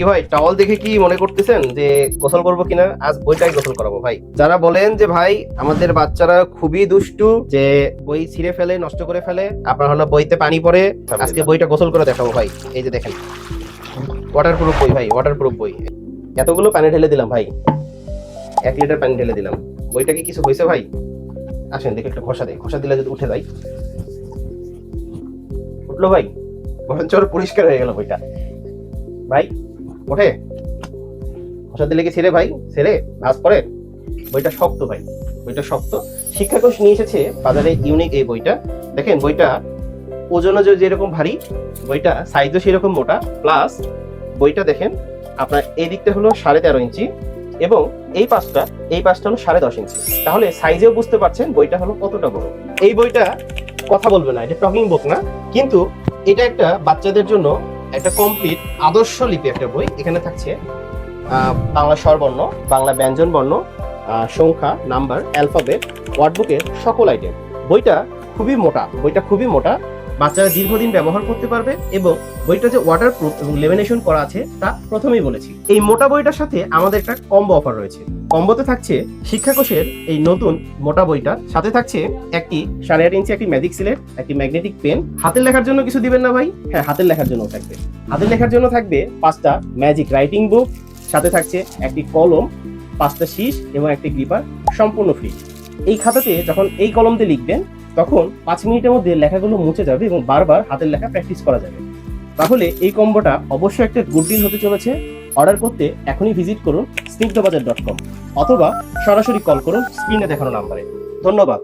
কি ভাই, টাওয়াল দেখে কি মনে করতেছেন যে গোসল করবো কিনা? আজ বইটাই গোসল করাবো ভাই। যারা বলেন যে ভাই আমাদের বাচ্চারা খুবই দুষ্টু, যে বই ছিঁড়ে ফেলে, নষ্ট করে ফেলে, আপনার হলো বইতে পানি পড়ে, আজকে বইটা গোসল করে দেখাবো ভাই। এই যে দেখেন, ওয়াটার প্রুফ বই ভাই, ওয়াটার প্রুফ বই। এতগুলো পানি ঢেলে দিলাম ভাই, 1 লিটার পানি ঢেলে দিলাম। বইটা কি কিছু হয়েছে ভাই? আসেন দেখে একটু ঘষা দেয়, ঘষা দিলে যদি উঠে যায়। উঠলো ভাই? বরঞ্চ পরিষ্কার হয়ে গেল বইটা ভাই। ওঠে? ঘষা দিলে কি ছেড়ে ভাই? ছেড়ে ভাঁজ করে? বইটা শক্ত ভাই, বইটা শক্ত। শিক্ষাকোষ নিয়ে এসেছে বাজারে ইউনিক এই বইটা। দেখেন বইটা ওজনও যেরকম ভারী, বইটা সাইজও সেরকম মোটা, প্লাস বইটা দেখেন আপনার এই দিকটা হলো 13.5 ইঞ্চি এবং এই পাশটা হলো 10.5 ইঞ্চি। তাহলে সাইজেও বুঝতে পারছেন বইটা হলো কতটা বড়। এই বইটা কথা বলবে না, এটা টকিং বুক না, কিন্তু এটা একটা বাচ্চাদের জন্য একটা কমপ্লিট আদর্শ লিপি একটা বই। এখানে থাকছে বাংলা স্বরবর্ণ, বাংলা ব্যঞ্জন বর্ণ, সংখ্যা, নাম্বার, অ্যালফাবেট, ওয়ার্ডবুকের সকল আইটেম। বইটা খুবই মোটা, বাচ্চারা দীর্ঘদিন ব্যবহার করতে পারবে এবং বইটা যে ওয়াটারপ্রুফ এবং লেমিনেশন করা আছে তা প্রথমেই বলেছি। এই মোটা বইটার সাথে আমাদের একটা কম্বো অফার রয়েছে। কম্বোতে থাকছে শিক্ষাকোষের এই নতুন মোটা বইটা, সাথে থাকছে একটি 8.5 ইঞ্চি একটি ম্যাজিক সিলেট, একটি ম্যাগনেটিক পেন। হাতের লেখার জন্য কিছু দিবেন না ভাই? হ্যাঁ, হাতের লেখার জন্য থাকবে। হাতের লেখার জন্য থাকবে 5টা ম্যাজিক রাইটিং বুক, সাথে থাকছে একটি কলম, 5টা শীষ এবং একটি গ্রিপার, সম্পূর্ণ ফ্রি। এই খাতাতে যখন এই কলম দিয়ে লিখবেন তখন 5 মিনিটের মধ্যে লেখাগুলো মুছে যাবে এবং বারবার হাতের লেখা প্র্যাকটিস করা যাবে। তাহলে এই কম্বোটা অবশ্যই একটা গুড ডিল হতে চলেছে। অর্ডার করতে এখনই ভিজিট করুন snigdhabazar.com অথবা সরাসরি কল করুন স্ক্রিনে দেখানো নাম্বারে। ধন্যবাদ।